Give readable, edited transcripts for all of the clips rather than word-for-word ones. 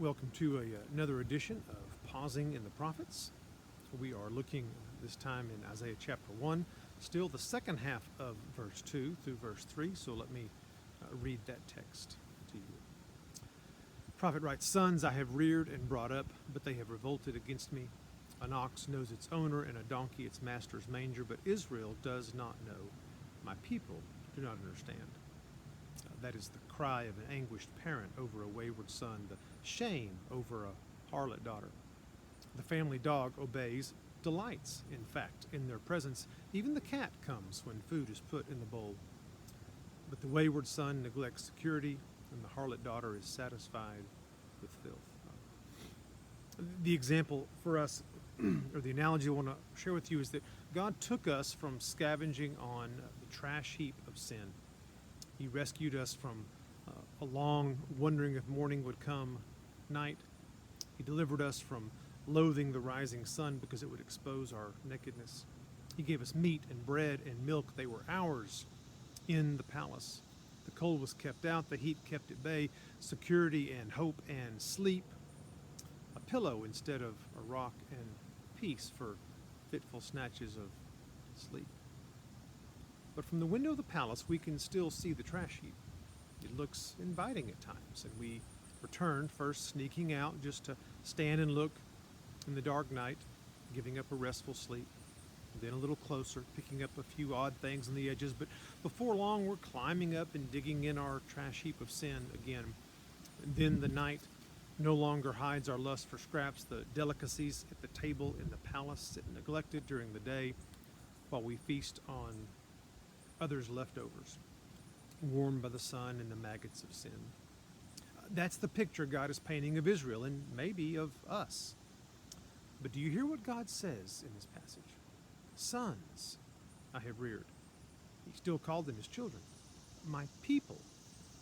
Welcome to another edition of Pausing in the Prophets. We are looking this time in Isaiah chapter 1, still the second half of verse 2 through verse 3, so let me read that text to you. The prophet writes, "Sons I have reared and brought up, but they have revolted against me. An ox knows its owner, and a donkey its master's manger, but Israel does not know. My people do not understand." That is the cry of an anguished parent over a wayward son, the shame over a harlot daughter. The family dog obeys, delights, in fact, in their presence. Even the cat comes when food is put in the bowl. But the wayward son neglects security, and the harlot daughter is satisfied with filth. The example for us, or the analogy I want to share with you, is that God took us from scavenging on the trash heap of sin. He rescued us from a long wondering if morning would come night. He delivered us from loathing the rising sun because it would expose our nakedness. He gave us meat and bread and milk. They were ours in the palace. The cold was kept out, the heat kept at bay, security and hope and sleep, a pillow instead of a rock, and peace for fitful snatches of sleep. But from the window of the palace, we can still see the trash heap. It looks inviting at times, and we return, first sneaking out just to stand and look in the dark night, giving up a restful sleep. Then a little closer, picking up a few odd things on the edges, but before long we're climbing up and digging in our trash heap of sin again. And then the night no longer hides our lust for scraps. The delicacies at the table in the palace sit neglected during the day while we feast on others' leftovers, warmed by the sun and the maggots of sin. That's the picture God is painting of Israel, and maybe of us. But do you hear what God says in this passage? Sons I have reared. He still called them his children. My people.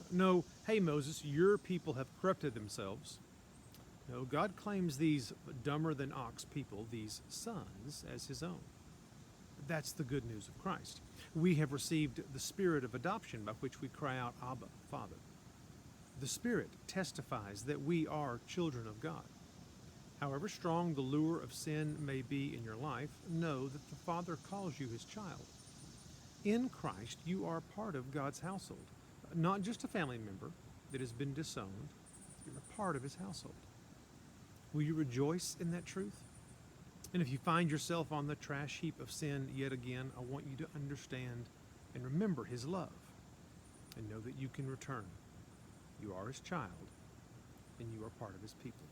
No, hey Moses, your people have corrupted themselves. No, God claims these dumber than ox people, these sons, as his own. That's the good news of Christ. We have received the spirit of adoption by which we cry out, Abba, Father. The Spirit testifies that we are children of God. However strong the lure of sin may be in your life, know that the Father calls you his child. In Christ, you are part of God's household, not just a family member that has been disowned. You're a part of his household. Will you rejoice in that truth? And if you find yourself on the trash heap of sin yet again, I want you to understand and remember his love and know that you can return. You are his child, and you are part of his people.